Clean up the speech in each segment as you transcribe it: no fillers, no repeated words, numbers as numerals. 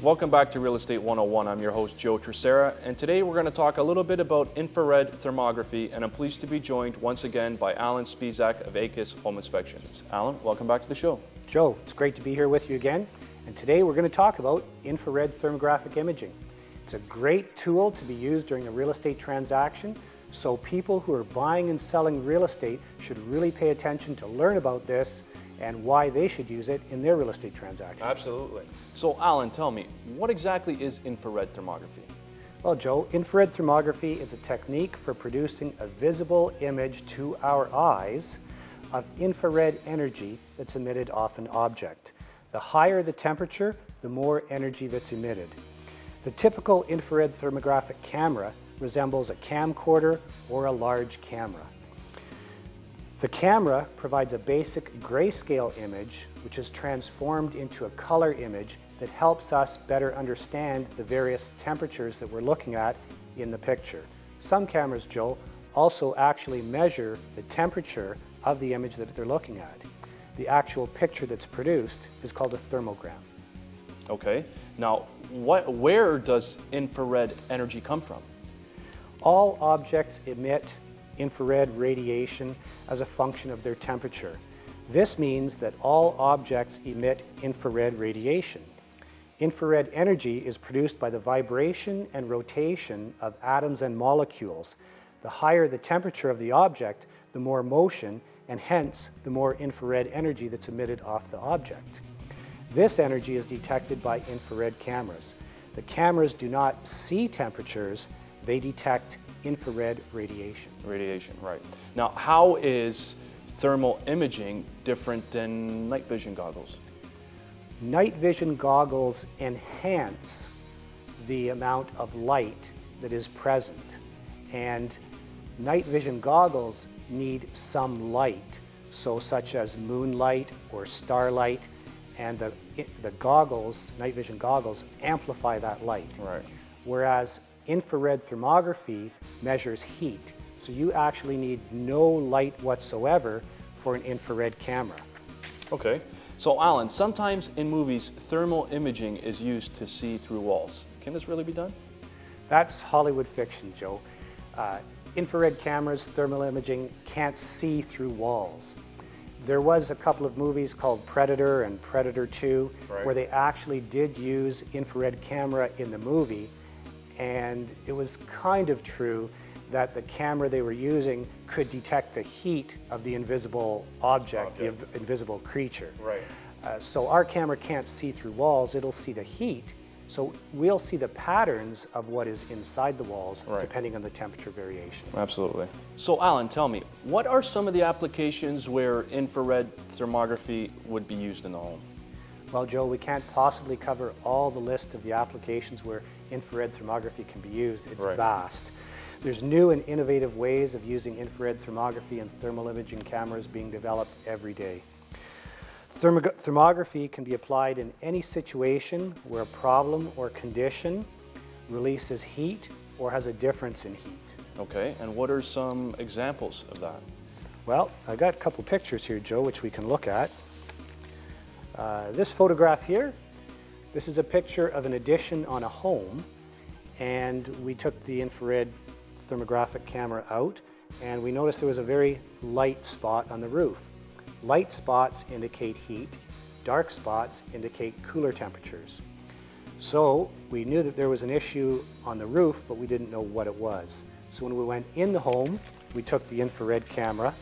Welcome back to Real Estate 101. I'm your host, Joe Terceira, and today we're going to talk a little bit about infrared thermography, and I'm pleased to be joined once again by Allan Spisak of ACISS Home Inspections. Allan, welcome back to the show. Joe, it's great to be here with you again, and today we're going to talk about infrared thermographic imaging. It's a great tool to be used during a real estate transaction, so people who are buying and selling real estate should really pay attention to learn about this and why they should use it in their real estate transactions. Absolutely. So Allan, tell me, what exactly is infrared thermography? Well, Joe, infrared thermography is a technique for producing a visible image to our eyes of infrared energy that's emitted off an object. The higher the temperature, the more energy that's emitted. The typical infrared thermographic camera resembles a camcorder or a large camera. The camera provides a basic grayscale image, which is transformed into a color image that helps us better understand the various temperatures that we're looking at in the picture. Some cameras, Joe, also actually measure the temperature of the image that they're looking at. The actual picture that's produced is called a thermogram. Okay. Now, where does infrared energy come from? All objects emit infrared radiation as a function of their temperature. This means that all objects emit infrared radiation. Infrared energy is produced by the vibration and rotation of atoms and molecules. The higher the temperature of the object, the more motion, and hence the more infrared energy that's emitted off the object. This energy is detected by infrared cameras. The cameras do not see temperatures, they detect infrared radiation. Radiation, right. Now, how is thermal imaging different than night vision goggles? Night vision goggles enhance the amount of light that is present, and night vision goggles need some light, so such as moonlight or starlight, and the goggles, night vision goggles, amplify that light. Right. Whereas infrared thermography measures heat, so you actually need no light whatsoever for an infrared camera. Okay. So Allan, sometimes in movies, thermal imaging is used to see through walls. Can this really be done? That's Hollywood fiction, Joe. Infrared cameras, thermal imaging, can't see through walls. There was a couple of movies called Predator and Predator 2, right, where they actually did use infrared camera in the movie, and it was kind of true that the camera they were using could detect the heat of the invisible object, the invisible creature. Right. So our camera can't see through walls, it'll see the heat, so we'll see the patterns of what is inside the walls, right, depending on the temperature variation. Absolutely. So Allan, tell me, what are some of the applications where infrared thermography would be used in the home? Well, Joe, we can't possibly cover all the list of the applications where infrared thermography can be used. It's right, vast. There's new and innovative ways of using infrared thermography and thermal imaging cameras being developed every day. Thermography can be applied in any situation where a problem or condition releases heat or has a difference in heat. Okay, and what are some examples of that? Well, I got a couple pictures here, Joe, which we can look at. This photograph here, this is a picture of an addition on a home, and we took the infrared thermographic camera out, and we noticed there was a very light spot on the roof. Light spots indicate heat, dark spots indicate cooler temperatures. So we knew that there was an issue on the roof, but we didn't know what it was. So when we went in the home, we took the infrared camera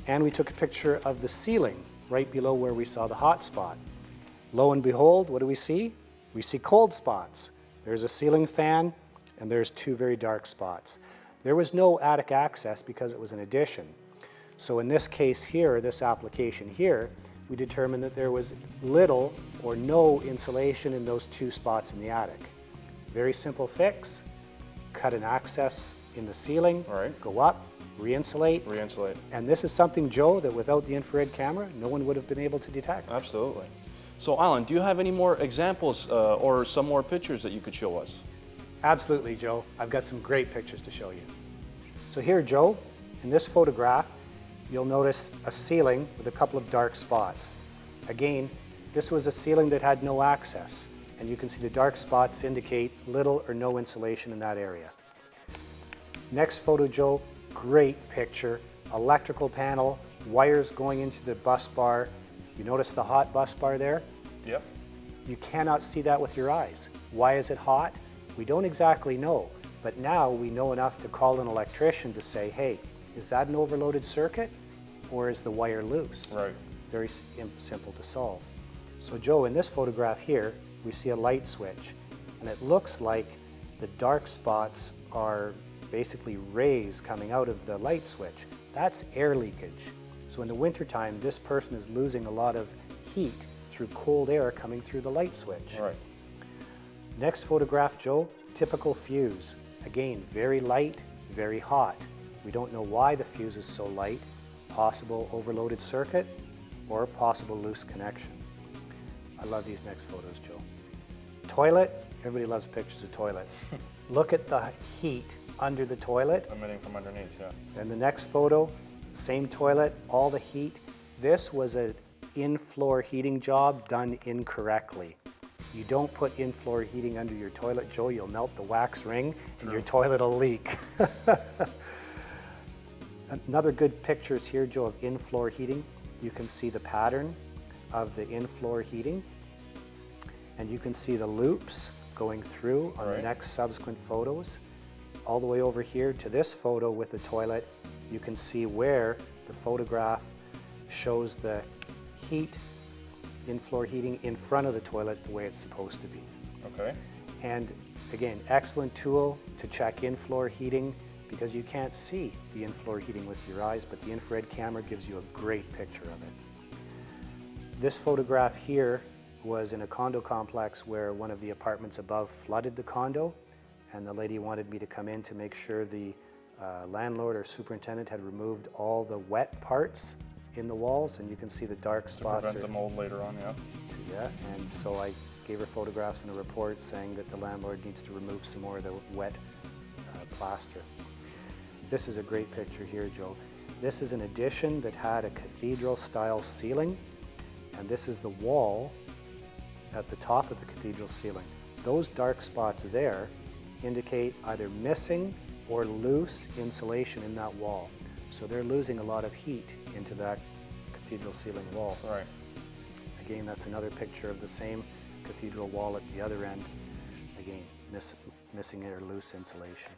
and we took a picture of the ceiling right below where we saw the hot spot. Lo and behold, what do we see? We see cold spots. There's a ceiling fan and there's two very dark spots. There was no attic access because it was an addition. So in this case here, this application here, we determined that there was little or no insulation in those two spots in the attic. Very simple fix. Cut an access in the ceiling, All right. go up, re-insulate. Re-insulate. And this is something, Joe, that without the infrared camera, no one would have been able to detect. Absolutely. So Allan, do you have any more examples or some more pictures that you could show us? Absolutely, Joe. I've got some great pictures to show you. So here, Joe, in this photograph, you'll notice a ceiling with a couple of dark spots. Again, this was a ceiling that had no access, and you can see the dark spots indicate little or no insulation in that area. Next photo, Joe, great picture. Electrical panel, wires going into the bus bar. You notice the hot bus bar there? Yep. You cannot see that with your eyes. Why is it hot? We don't exactly know, but now we know enough to call an electrician to say, hey, is that an overloaded circuit or is the wire loose? Right. Very simple to solve. So Joe, in this photograph here, we see a light switch, and it looks like the dark spots are basically rays coming out of the light switch. That's air leakage. So in the wintertime, this person is losing a lot of heat through cold air coming through the light switch. Right. Next photograph, Joe, typical fuse. Again, very light, very hot. We don't know why the fuse is so light. Possible overloaded circuit or possible loose connection. I love these next photos, Joe. Toilet, everybody loves pictures of toilets. Look at the heat under the toilet. Emitting from underneath, yeah. And the next photo, same toilet, all the heat. This was an in-floor heating job done incorrectly. You don't put in-floor heating under your toilet, Joe, you'll melt the wax ring and your toilet will leak. Another good picture is here, Joe, of in-floor heating. You can see the pattern of the in-floor heating, and you can see the loops going through on the next subsequent photos. All the way over here to this photo with the toilet, you can see where the photograph shows the heat, in-floor heating in front of the toilet the way it's supposed to be. Okay. And again, excellent tool to check in-floor heating because you can't see the in-floor heating with your eyes, but the infrared camera gives you a great picture of it. This photograph here was in a condo complex where one of the apartments above flooded the condo, and the lady wanted me to come in to make sure the landlord or superintendent had removed all the wet parts in the walls, and you can see the dark spots. To prevent the mold later on, yeah. Yeah, and so I gave her photographs and a report saying that the landlord needs to remove some more of the wet plaster. This is a great picture here, Joe. This is an addition that had a cathedral-style ceiling, and this is the wall at the top of the cathedral ceiling. Those dark spots there indicate either missing or loose insulation in that wall. So they're losing a lot of heat into that cathedral ceiling wall. Right. Again, that's another picture of the same cathedral wall at the other end. Again, missing or loose insulation.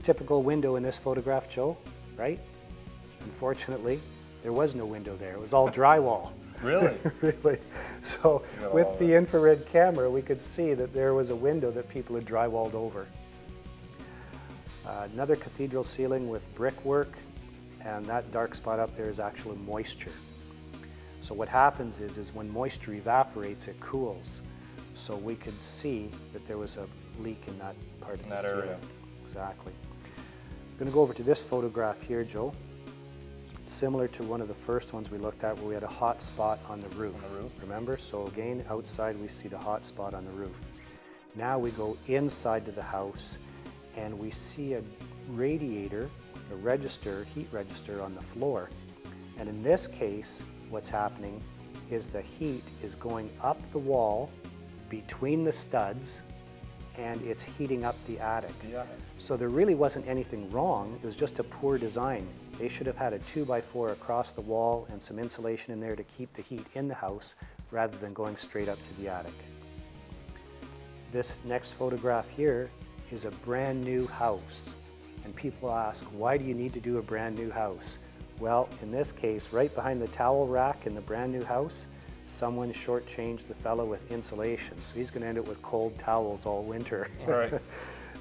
Typical window in this photograph, Joe, right? Unfortunately, there was no window there. It was all drywall. Really? Really. So with the infrared camera, we could see that there was a window that people had drywalled over. Another cathedral ceiling with brickwork, and that dark spot up there is actually moisture. So what happens is when moisture evaporates, it cools. So we could see that there was a leak in that part of the ceiling. Area. Exactly. I'm going to go over to this photograph here, Joe. Similar to one of the first ones we looked at where we had a hot spot on the roof. On the roof. Remember? So again, outside we see the hot spot on the roof. Now we go inside to the house and we see a radiator, a register, heat register on the floor. And in this case, what's happening is the heat is going up the wall between the studs and it's heating up the attic. Yeah. So there really wasn't anything wrong, it was just a poor design. They should have had a 2x4 across the wall and some insulation in there to keep the heat in the house rather than going straight up to the attic. This next photograph here is a brand new house. And people ask, why do you need to do a brand new house? Well, in this case, right behind the towel rack in the brand new house, someone shortchanged the fellow with insulation. So he's gonna end up with cold towels all winter. Right.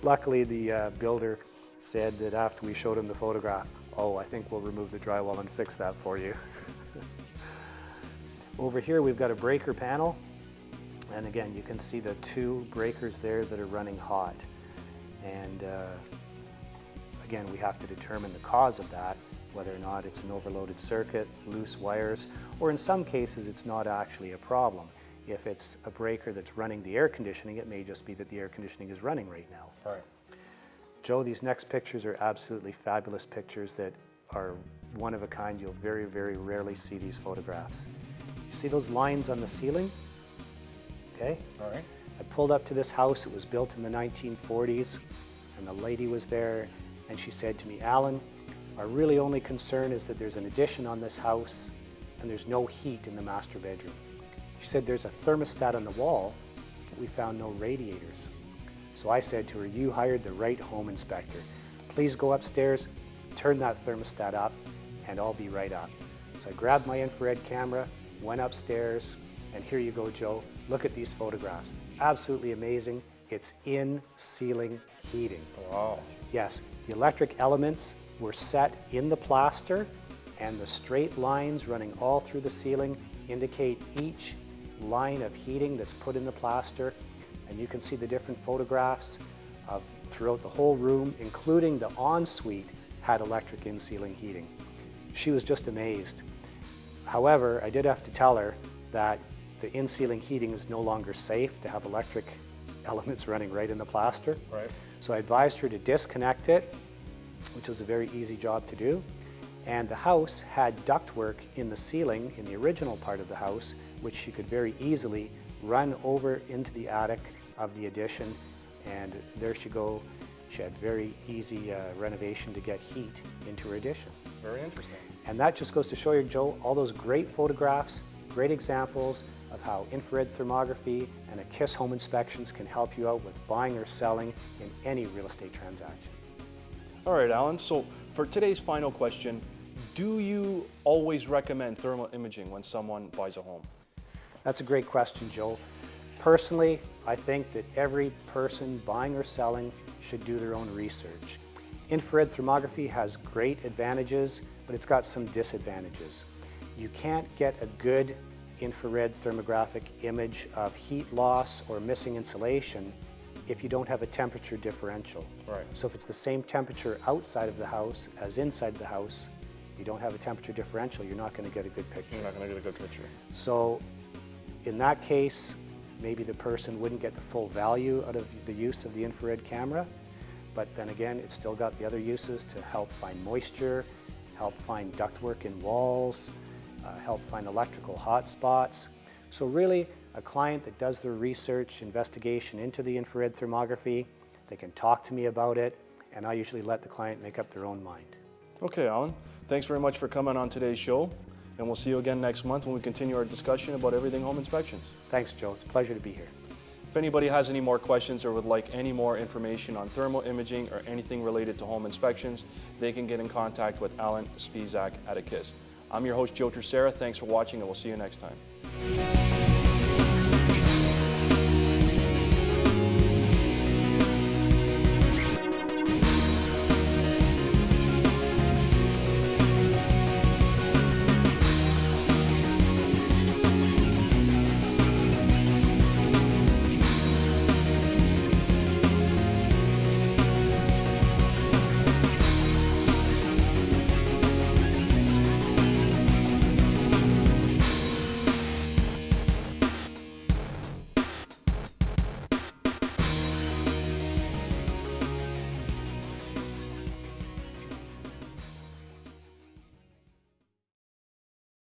Luckily, the builder said that after we showed him the photograph, oh, I think we'll remove the drywall and fix that for you. Over here, we've got a breaker panel. And again, you can see the two breakers there that are running hot. And again, we have to determine the cause of that, whether or not it's an overloaded circuit, loose wires, or in some cases it's not actually a problem. If it's a breaker that's running the air conditioning, it may just be that the air conditioning is running right now. Right. Joe, these next pictures are absolutely fabulous pictures that are one of a kind. You'll very, very rarely see these photographs. You see those lines on the ceiling? Okay. All right. I pulled up to this house. It was built in the 1940s, and the lady was there, and she said to me, Allan, our really only concern is that there's an addition on this house and there's no heat in the master bedroom. She said there's a thermostat on the wall, but we found no radiators. So I said to her, you hired the right home inspector. Please go upstairs, turn that thermostat up, and I'll be right up. So I grabbed my infrared camera, went upstairs, and here you go, Joe. Look at these photographs. Absolutely amazing. It's in-ceiling heating. Wow. Yes, the electric elements were set in the plaster, and the straight lines running all through the ceiling indicate each line of heating that's put in the plaster. And you can see the different photographs of throughout the whole room, including the ensuite had electric in-ceiling heating. She was just amazed. However, I did have to tell her that the in-ceiling heating is no longer safe to have electric elements running right in the plaster. Right. So I advised her to disconnect it, which was a very easy job to do. And the house had ductwork in the ceiling in the original part of the house, which she could very easily run over into the attic of the addition. And there she go. She had very easy renovation to get heat into her addition. Very interesting. And that just goes to show you, Joe, all those great photographs, great examples of how infrared thermography and ACISS home inspections can help you out with buying or selling in any real estate transaction. All right, Allan, so for today's final question, do you always recommend thermal imaging when someone buys a home? That's a great question, Joe. Personally, I think that every person buying or selling should do their own research. Infrared thermography has great advantages, but it's got some disadvantages. You can't get a good infrared thermographic image of heat loss or missing insulation if you don't have a temperature differential. Right. So if it's the same temperature outside of the house as inside the house, you don't have a temperature differential, you're not going to get a good picture. You're not going to get a good picture. So in that case, maybe the person wouldn't get the full value out of the use of the infrared camera, but then again, it's still got the other uses to help find moisture, help find ductwork in walls, help find electrical hot spots. So really, a client that does their research, investigation into the infrared thermography, they can talk to me about it, and I usually let the client make up their own mind. Okay, Allan, thanks very much for coming on today's show, and we'll see you again next month when we continue our discussion about everything home inspections. Thanks, Joe. It's a pleasure to be here. If anybody has any more questions or would like any more information on thermal imaging or anything related to home inspections, they can get in contact with Allan Spisak at ACISS. I'm your host, Joe Terceira. Thanks for watching, and we'll see you next time.